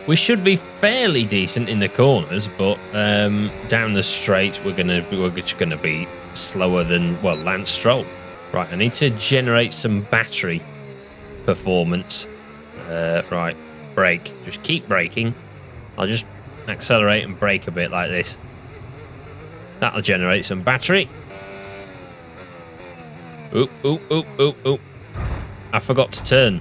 We should be fairly decent in the corners, but down the straight we're just gonna be slower than, well, Lance Stroll. Right, I need to generate some battery performance. Right, brake. Just keep braking. I'll just accelerate and brake a bit like this. That'll generate some battery. Oop, oop, oop, oop, oop. I forgot to turn.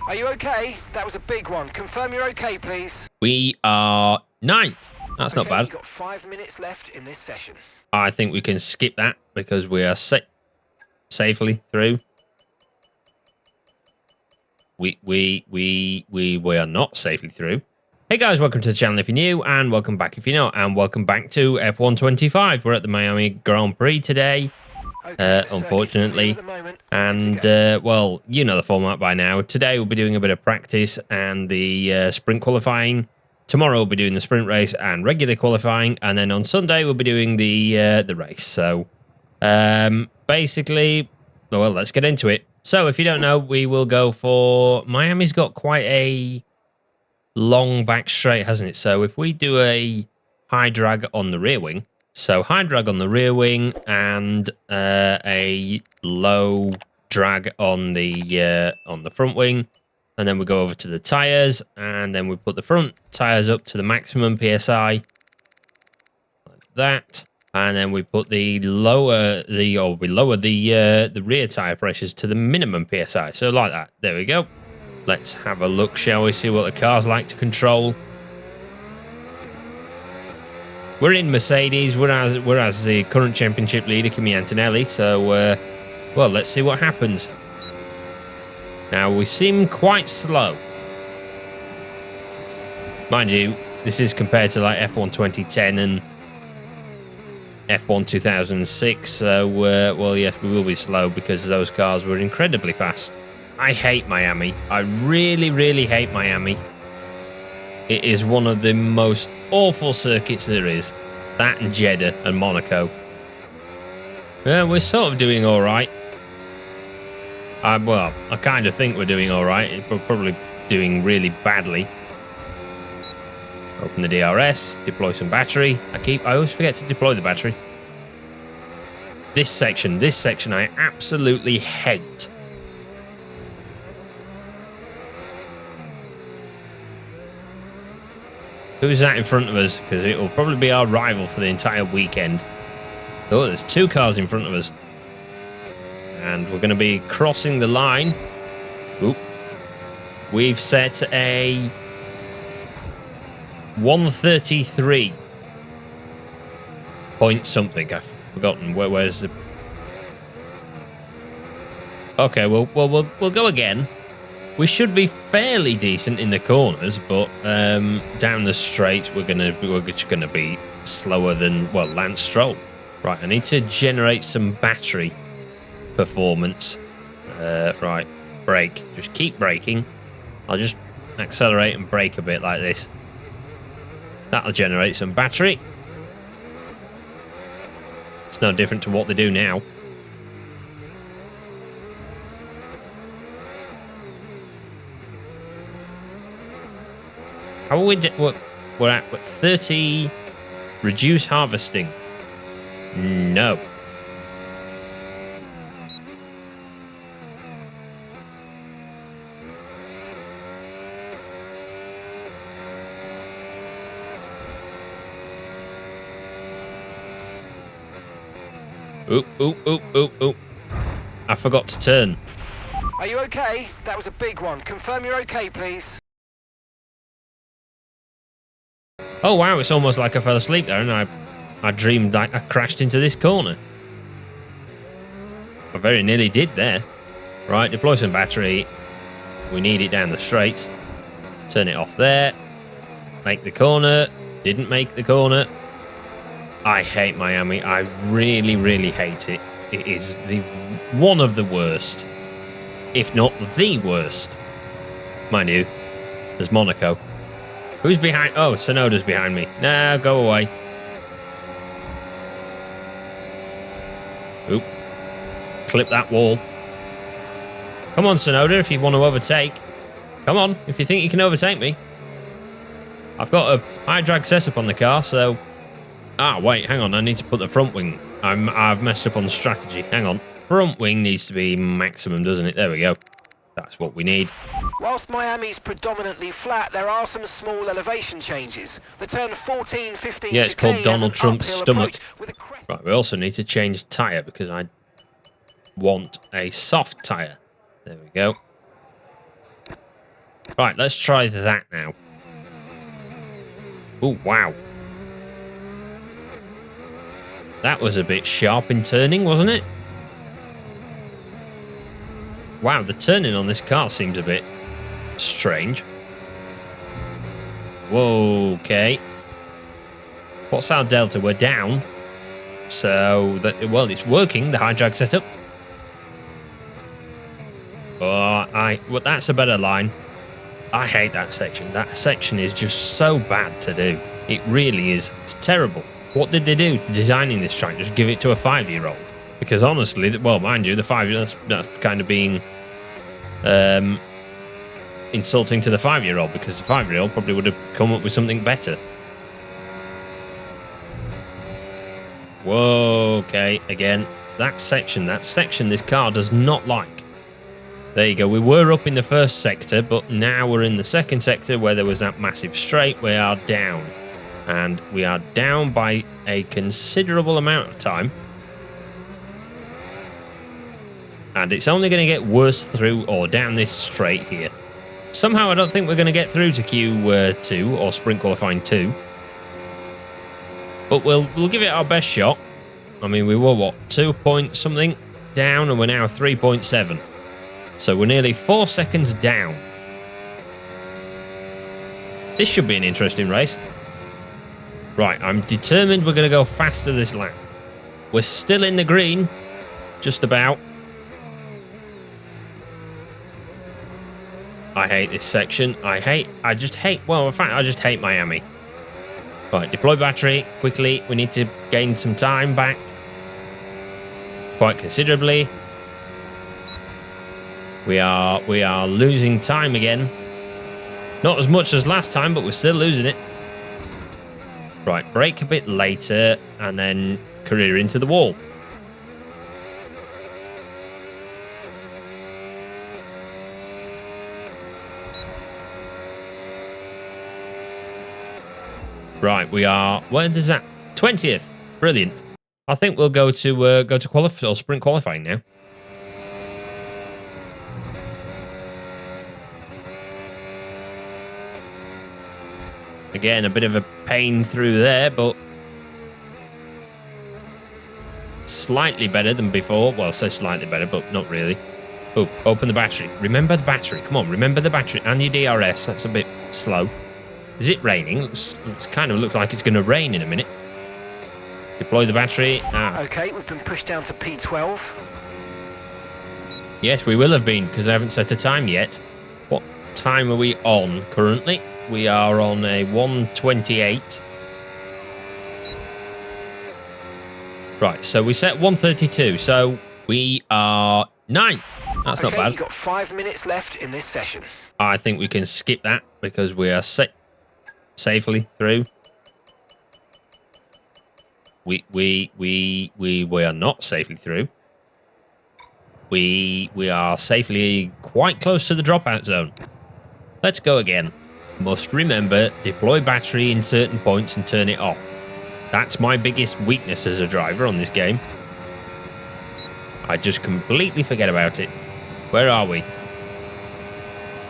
Are you okay? That was a big one. Confirm you're okay, please. We are 9th. That's not bad. You've got 5 minutes left in this session. I think we can skip that because we are safely through. We are not safely through. Hey guys, welcome to the channel if you're new, and welcome back if you're not, and welcome back to F1 25. We're at the Miami Grand Prix today. Unfortunately, and well, you know the format by now. Today we'll be doing a bit of practice and the sprint qualifying. Tomorrow we'll be doing the sprint race and regular qualifying, and then on Sunday we'll be doing the race. So basically, well, let's get into it. So if you don't know, we will go for Miami's got quite a long back straight, hasn't it? So if we do a high drag on the rear wing. So high drag on the rear wing and a low drag on the front wing, and then we go over to the tires, and then we put the front tires up to the maximum PSI, like that, and then we put we lower the rear tire pressures to the minimum PSI. So like that. There we go. Let's have a look, shall we? See what the car's like to control. We're in Mercedes, whereas the current championship leader, Kimi Antonelli. So, well, let's see what happens. Now, we seem quite slow. Mind you, this is compared to like F1 2010 and F1 2006. So, well, yes, we will be slow because those cars were incredibly fast. I hate Miami. I really, really hate Miami. It is one of the most awful circuits there is. That and Jeddah and Monaco. Yeah, we're sort of doing all right. Well, I kind of think we're doing all right. We're probably doing really badly. Open the DRS, deploy some battery. I always forget to deploy the battery. This section I absolutely hate. Who's that in front of us? Because it will probably be our rival for the entire weekend. Oh, there's 2 cars in front of us. And we're going to be crossing the line. Oop. We've set a 133 point something. I've forgotten. Where's the... Okay, well, we'll go again. We should be fairly decent in the corners, but down the straight we're just gonna be slower than, well, Lance Stroll. Right, I need to generate some battery performance. Right, brake. Just keep braking. I'll just accelerate and brake a bit like this. That'll generate some battery. It's no different to what they do now. How are we? We're at 30. Reduce harvesting. No. Oop, oop, oop, oop, oop. I forgot to turn. Are you okay? That was a big one. Confirm you're okay, please. Oh wow, it's almost like I fell asleep there and I dreamed I crashed into this corner. I very nearly did there. Right, deploy some battery. We need it down the straight. Turn it off there. Make the corner. Didn't make the corner. I hate Miami. I really, really hate it. It is one of the worst, if not the worst. Mind you, there's Monaco. Who's behind? Oh, Tsunoda's behind me. Nah, go away. Oop. Clip that wall. Come on, Tsunoda, if you want to overtake. Come on, if you think you can overtake me. I've got a high drag setup on the car, so... Ah, wait, hang on. I need to put the front wing. I've messed up on the strategy. Hang on. Front wing needs to be maximum, doesn't it? There we go. That's what we need. Whilst Miami's predominantly flat, there are some small elevation changes. The turn 14, 15 Yeah, it's called chicane Donald has an Trump's uphill stomach. approach with a crest. Right, we also need to change tyre because I want a soft tyre. There we go. Right, let's try that now. Oh, wow. That was a bit sharp in turning, wasn't it? Wow, the turning on this car seems a bit strange. Whoa, okay. What's our delta? We're down. So, well, it's working, the high drag setup. Oh, well, that's a better line. I hate that section. That section is just so bad to do. It really is. It's terrible. What did they do designing this track? Just give it to a 5-year-old? Because honestly, well, mind you, the 5-year-old, that's kind of being insulting to the 5-year-old, because the 5-year-old probably would have come up with something better. Whoa, okay, again, that section this car does not like. There you go, we were up in the first sector, but now we're in the second sector where there was that massive straight. We are down. And we are down by a considerable amount of time. And it's only going to get worse through or down this straight here. Somehow I don't think we're going to get through to Q2 or Sprint Qualifying 2. But we'll give it our best shot. I mean, we were, what, 2 point something down, and we're now 3.7. So we're nearly 4 seconds down. This should be an interesting race. Right, I'm determined we're going to go faster this lap. We're still in the green, just about. I hate this section. I just hate Miami. Right, deploy battery quickly. We need to gain some time back. Quite considerably. We are losing time again. Not as much as last time, but we're still losing it. Right, brake a bit later and then career into the wall. Right, we are. Where does that? 20th. Brilliant. I think we'll go to qualify or sprint qualifying now. Again, a bit of a pain through there, but slightly better than before. Well, I say slightly better, but not really. Oh, open the battery. Remember the battery. Come on, remember the battery and your DRS. That's a bit slow. Is it raining? It kind of looks like it's going to rain in a minute. Deploy the battery. Okay, we've been pushed down to P12. Yes, we will have been, because I haven't set a time yet. What time are we on currently? We are on a 1:28. Right, so we set 1:32, so we are 9th. That's not bad. You've got 5 minutes left in this session. I think we can skip that because we are safely through. We are not safely through. We are safely quite close to the dropout zone. Let's go again. Must remember, deploy battery in certain points and turn it off. That's my biggest weakness as a driver on this game. I just completely forget about it. Where are we?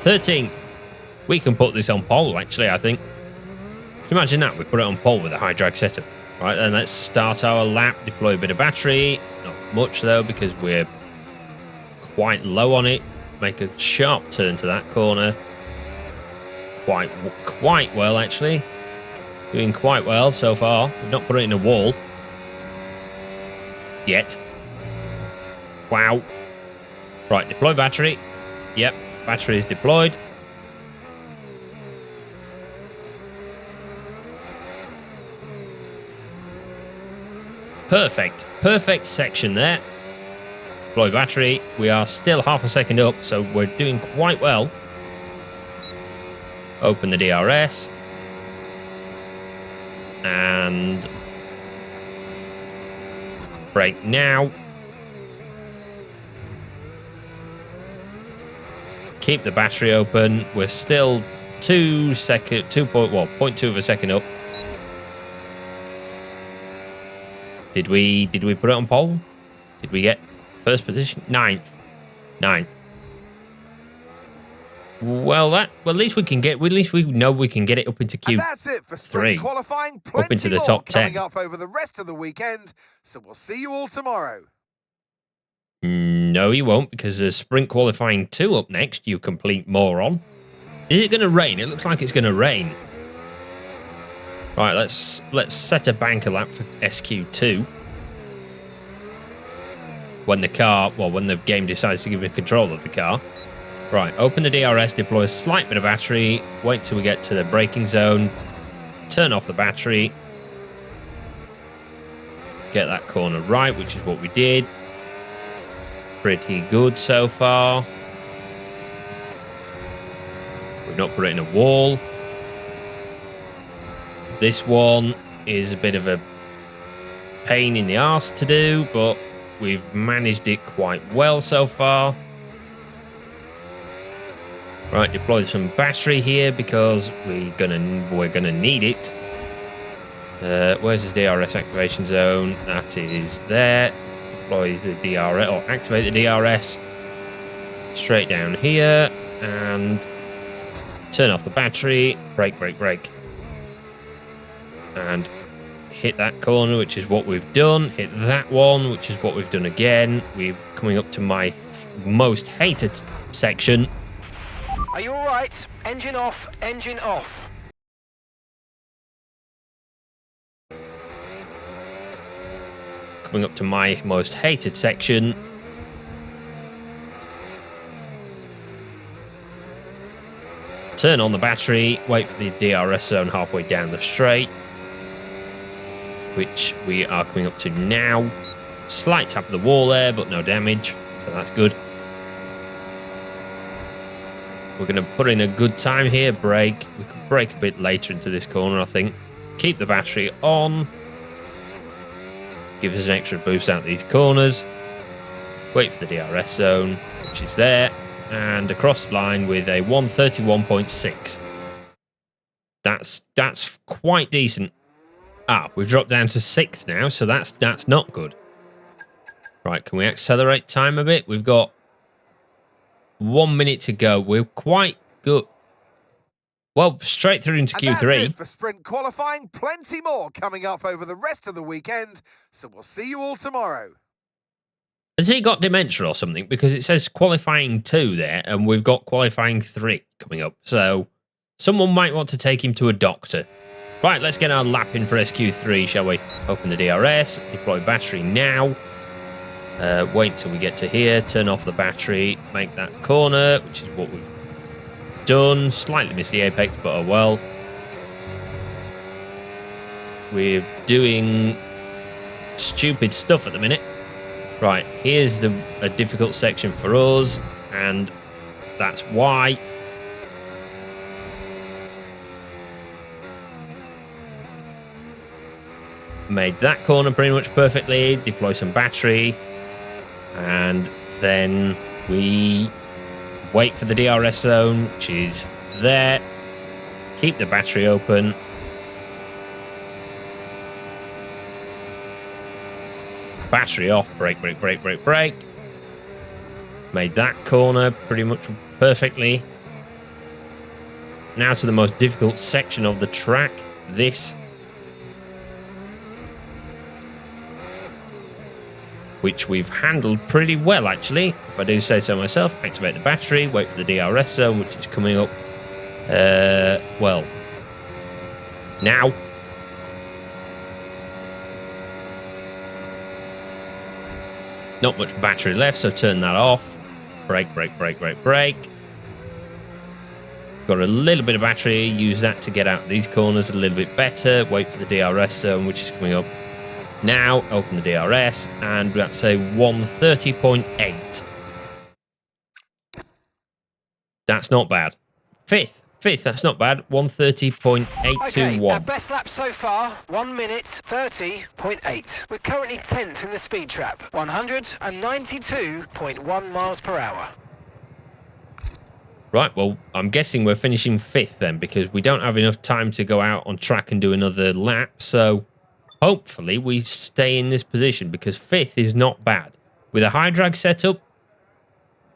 13th. We can put this on pole, actually, I think. Imagine that, we put it on pole with a high drag setup. Right, then let's start our lap, deploy a bit of battery. Not much, though, because we're quite low on it. Make a sharp turn to that corner. Quite well, actually. Doing quite well so far. We've not put it in a wall. Yet. Wow. Right, deploy battery. Yep, battery is deployed. Perfect. Perfect section there. Deploy battery. We are still half a second up, so we're doing quite well. Open the DRS. And brake now. Keep the battery open. We're still 0.2 of a second up. Did we put it on pole? Did we get first position? Ninth. Well, at least we can get. At least we know we can get it up into Q3. And that's it for sprint qualifying. Up into the top 10. Coming up over the rest of the weekend. So we'll see you all tomorrow. No, you won't, because there's sprint qualifying 2 up next. You complete moron. Is it going to rain? It looks like it's going to rain. Right, let's set a banker lap for SQ2. When the game decides to give me control of the car. Right, open the DRS, deploy a slight bit of battery, wait till we get to the braking zone, turn off the battery, get that corner right, which is what we did. Pretty good so far. We've not put it in a wall. This one is a bit of a pain in the arse to do, but we've managed it quite well so far. Right, deploy some battery here because we're gonna need it. Where's the DRS activation zone? That is there. Deploy the DRS or activate the DRS. Straight down here and turn off the battery. Brake. And hit that corner, which is what we've done. Hit that one, which is what we've done again. We're coming up to my most hated section. Are you all right? Engine off, engine off. Coming up to my most hated section. Turn on the battery, wait for the DRS zone halfway down the straight, which we are coming up to now. Slight tap of the wall there, but no damage, so that's good. We're going to put in a good time here, brake. We can brake a bit later into this corner, I think. Keep the battery on. Give us an extra boost out these corners. Wait for the DRS zone, which is there. And across the line with a 131.6. That's quite decent. We've dropped down to 6th now, so that's not good. Right, can we accelerate time a bit? We've got 1 minute to go. We're quite good. Well, straight through into Q3. That's it for sprint qualifying. Plenty more coming up over the rest of the weekend. So we'll see you all tomorrow. Has he got dementia or something? Because it says qualifying 2 there, and we've got qualifying 3 coming up. So someone might want to take him to a doctor. Right, let's get our lap in for SQ3, shall we? Open the DRS, deploy battery now. Wait till we get to here, turn off the battery, make that corner, which is what we've done. Slightly missed the apex, but oh well. We're doing stupid stuff at the minute. Right, here's a difficult section for us, and that's why. Made that corner pretty much perfectly, deploy some battery, and then we wait for the DRS zone, which is there. Keep the battery open. Battery off, brake. Made that corner pretty much perfectly. Now to the most difficult section of the track, this. Which we've handled pretty well, actually, if I do say so myself. Activate the battery, wait for the DRS zone, which is coming up, well, now. Not much battery left, so turn that off. Brake. Got a little bit of battery, use that to get out these corners a little bit better. Wait for the DRS zone, which is coming up. Now, open the DRS, and that's a 130.8. That's not bad. 5th. Fifth, that's not bad. 130.821. Okay, our best lap so far, 1 minute 30.8. We're currently 10th in the speed trap, 192.1 miles per hour. Right, well, I'm guessing we're finishing fifth then, because we don't have enough time to go out on track and do another lap. So hopefully we stay in this position, because fifth is not bad. With a high drag setup,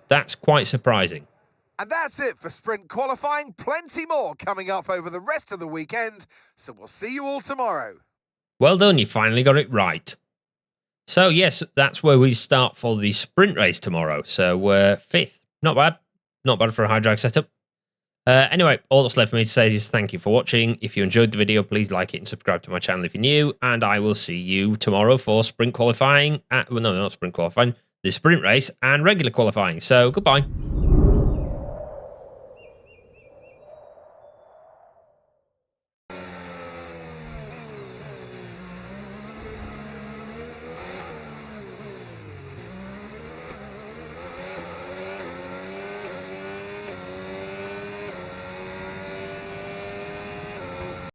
that's quite surprising. And that's it for sprint qualifying. Plenty more coming up over the rest of the weekend. So we'll see you all tomorrow. Well done, you finally got it right. So yes, that's where we start for the sprint race tomorrow. So fifth, not bad. Not bad for a high drag setup. Anyway, all that's left for me to say is thank you for watching. If you enjoyed the video, please like it and subscribe to my channel if you're new. And I will see you tomorrow for sprint qualifying. Well, no, not sprint qualifying. The sprint race and regular qualifying. So goodbye.